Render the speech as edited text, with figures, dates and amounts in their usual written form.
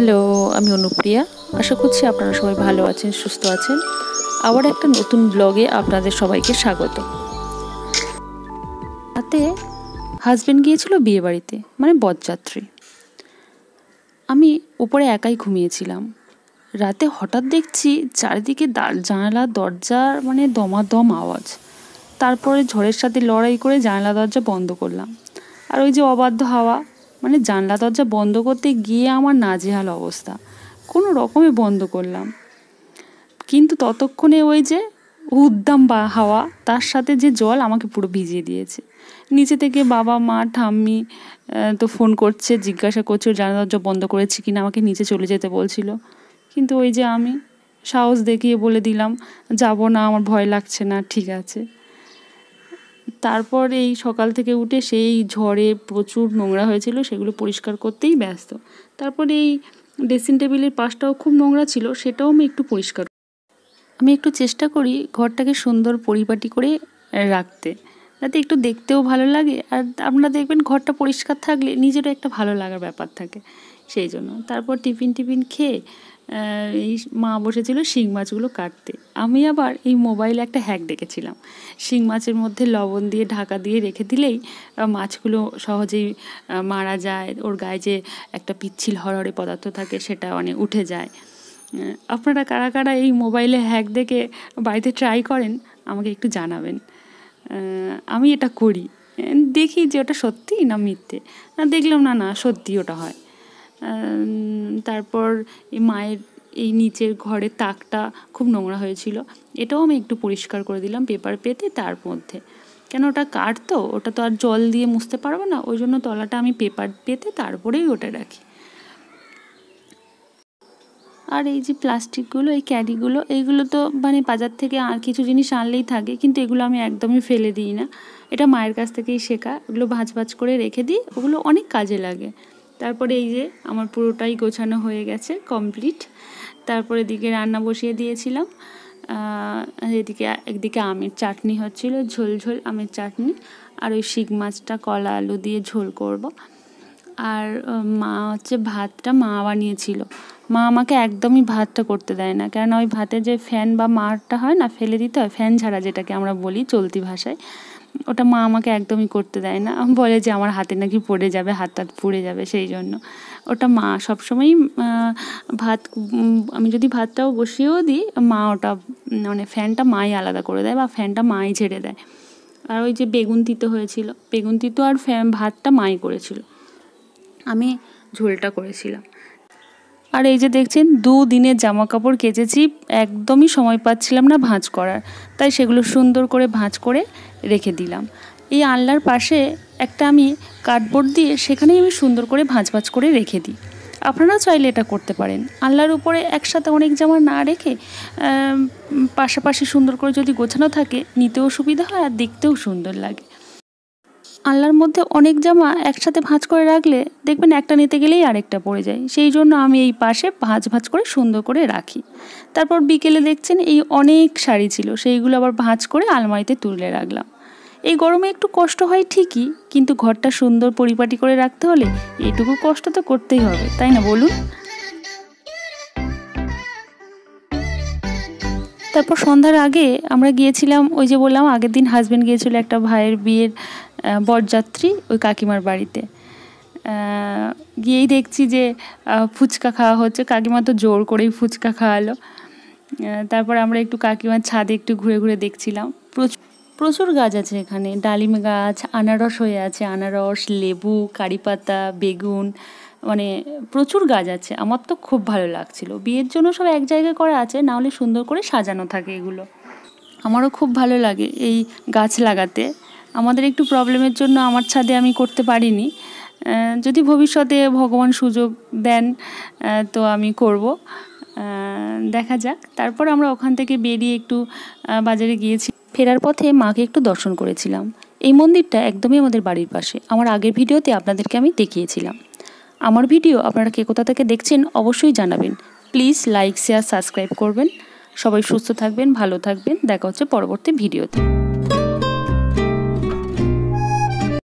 Hello, আমি অনুপ্রিয়া। আশা করছি আপনারা সবাই ভালো আছেন, সুস্থ আছেন। আবার একটা নতুন ব্লগে আপনাদের সবাইকে স্বাগত। রাতে হাজব্যান্ড গিয়েছিল বিয়ে বাড়িতে, মানে বরযাত্রী। আমি উপরে একাই ঘুমিয়েছিলাম। রাতে হঠাৎ দেখছি চারিদিকে জানালা দরজার মানে দমাদম আওয়াজ। তারপরে ঝড়ের সাথে লড়াই করে জানলা দরজা বন্ধ করলাম। আর ওই যে অবাধ্য হাওয়া, মানে জানলা দরজা বন্ধ করতে গিয়ে আমার নাজেহাল অবস্থা। কোনো রকমে বন্ধ করলাম, কিন্তু ততক্ষণে ওই যে উদ্দাম হাওয়া, তার সাথে যে জল আমাকে পুরো ভিজিয়ে দিয়েছে। নিচে থেকে বাবা, মা, ঠাম্মি তো ফোন করছে, জিজ্ঞাসা করছে জানলা দরজা বন্ধ করেছি কিনা, আমাকে নিচে চলে যেতে বলছিল। কিন্তু ওই যে আমি সাহস দেখিয়ে বলে দিলাম যাব না, আমার ভয় লাগছে না, ঠিক আছে। তারপর এই সকাল থেকে উঠে সেই ঝড়ে প্রচুর নোংরা হয়েছিল, সেগুলো পরিষ্কার করতেই ব্যস্ত। তারপরে এই ড্রেসিং টেবিলের পাশটাও খুব নোংরা ছিল, সেটাও আমি একটু পরিষ্কার। আমি একটু চেষ্টা করি ঘরটাকে সুন্দর পরিপাটি করে রাখতে, যাতে একটু দেখতেও ভালো লাগে। আর আপনারা দেখবেন ঘরটা পরিষ্কার থাকলে নিজেরও একটা ভালো লাগার ব্যাপার থাকে, সেই জন্য। তারপর টিফিন খেয়ে এই মা বসেছিল শিং মাছগুলো কাটতে। আমি আবার এই মোবাইলে একটা হ্যাক দেখেছিলাম, শিং মাছের মধ্যে লবণ দিয়ে ঢাকা দিয়ে রেখে দিলেই মাছগুলো সহজেই মারা যায়। ওর গায়ে যে একটা পিচ্ছিল হরহরে পদার্থ থাকে সেটা অনেক উঠে যায়। আপনারা কারা কারা এই মোবাইলে হ্যাক দেখে বাড়িতে ট্রাই করেন আমাকে একটু জানাবেন। আমি এটা করি, দেখি যে ওটা সত্যি না মিথ্যে। দেখলাম না সত্যি ওটা হয়। তারপর এই মায়ের এই নিচের ঘরের তাকটা খুব নোংরা হয়েছিল, এটাও আমি একটু পরিষ্কার করে দিলাম পেপার পেতে তার মধ্যে। কেন ওটা কাঠ তো, ওটা তো আর জল দিয়ে মুছতে পারবো না, ওই জন্য তলাটা আমি পেপার পেতে তারপরেই ওটা রাখি। আর এই যে প্লাস্টিকগুলো, এই ক্যারিগুলো, এইগুলো তো মানে বাজার থেকে আর কিছু জিনিস আনলেই থাকে, কিন্তু এগুলো আমি একদমই ফেলে দিই না। এটা মায়ের কাছ থেকেই শেখা। ওগুলো ভাঁজ করে রেখে দিই, ওগুলো অনেক কাজে লাগে। তারপরে এই যে আমার পুরোটাই গোছানো হয়ে গেছে, কমপ্লিট। তারপরে এদিকে রান্না বসিয়ে দিয়েছিলাম। একদিকে আমের চাটনি হচ্ছিল, ঝোল আমের চাটনি। আর ওই শিং মাছটা কলা আলু দিয়ে ঝোল করব। আর মা হচ্ছে ভাতটা মা বানিয়েছিল। মা আমাকে একদমই ভাতটা করতে দেয় না, কেননা ওই ভাতে যে ফ্যান বা মারটা হয় না, ফেলে দিতে হয়, ফ্যান ঝাড়া যেটাকে আমরা বলি চলতি ভাষায়, ওটা মা আমাকে একদমই করতে দেয় না। বলে যে আমার হাতে নাকি পড়ে যাবে, হাত পুড়ে যাবে, সেই জন্য ওটা মা সবসময়ই ভাত, আমি যদি ভাতটাও বসিয়েও দিই, মা ওটা মানে ফ্যানটা মাই আলাদা করে দেয় বা ফ্যানটা মাই ঝেড়ে দেয়। আর ওই যে বেগুন তিতো হয়েছিল, বেগুন তিতো আর ভাতটা মাই করেছিল, আমি ঝোলটা করেছিলাম। আর এই যে দেখছেন 2 দিনের জামা কাপড় কেচেছি, একদমই সময় পাচ্ছিলাম না ভাঁজ করার, তাই সেগুলো সুন্দর করে ভাঁজ করে রেখে দিলাম। এই আলনার পাশে একটা আমি কার্ডবোর্ড দিয়ে সেখানেই আমি সুন্দর করে ভাঁজ করে রেখে দিই। আপনারাও চাইলে এটা করতে পারেন। আলনার উপরে একসাথে অনেক জামা না রেখে পাশাপাশি সুন্দর করে যদি গোছানো থাকে, নিতেও সুবিধা হয় আর দেখতেও সুন্দর লাগে। আলনার মধ্যে অনেক জামা একসাথে ভাঁজ করে রাখলে দেখবেন একটা নিতে গেলেই আরেকটা পড়ে যায়, সেই জন্য আমি এই পাশে ভাঁজ করে সুন্দর করে রাখি। তারপর বিকেলে দেখছেন এই অনেক শাড়ি ছিল, সেইগুলো আবার ভাঁজ করে আলমারিতে তুলে রাখলাম। এই গরমে একটু কষ্ট হয় ঠিকই, কিন্তু ঘরটা সুন্দর পরিপাটি করে রাখতে হলে এইটুকু কষ্ট তো করতেই হবে, তাই না বলুন? তারপর সন্ধ্যার আগে আমরা গিয়েছিলাম, ওই যে বললাম আগের দিন হাজব্যান্ড গিয়েছিল একটা ভাইয়ের বিয়ের বরযাত্রী, ওই কাকিমার বাড়িতে। গিয়েই দেখছি যে ফুচকা খাওয়া হচ্ছে, কাকিমা তো জোর করেই ফুচকা খাওয়ালো। তারপর আমরা একটু কাকিমার ছাদে একটু ঘুরে দেখছিলাম। প্রচুর গাছ আছে এখানে, ডালিম গাছ, আনারস হয়ে আছে, আনারস, লেবু, কারিপাতা, বেগুন, মানে প্রচুর গাছ আছে। আমার তো খুব ভালো লাগছিল। বিয়ের জন্য সব এক জায়গায় করা আছে, না হলে সুন্দর করে সাজানো থাকে এগুলো। আমারও খুব ভালো লাগে এই গাছ লাগাতে। আমাদের একটু প্রবলেমের জন্য আমার ছাদে আমি করতে পারিনি, যদি ভবিষ্যতে ভগবান সুযোগ দেন তো আমি করব, দেখা যাক। তারপর আমরা ওখান থেকে বেরিয়ে একটু বাজারে গিয়েছি। ফেরার পথে মাকে একটু দর্শন করেছিলাম। এই মন্দিরটা একদমই আমাদের বাড়ির পাশে, আমার আগের ভিডিওতে আপনাদেরকে আমি দেখিয়েছিলাম। আমার ভিডিও আপনারা কে কোথা থেকে দেখছেন অবশ্যই জানাবেন। প্লিজ লাইক, শেয়ার, সাবস্ক্রাইব করবেন। সবাই সুস্থ থাকবেন, ভালো থাকবেন। দেখা হচ্ছে পরবর্তী ভিডিওতে।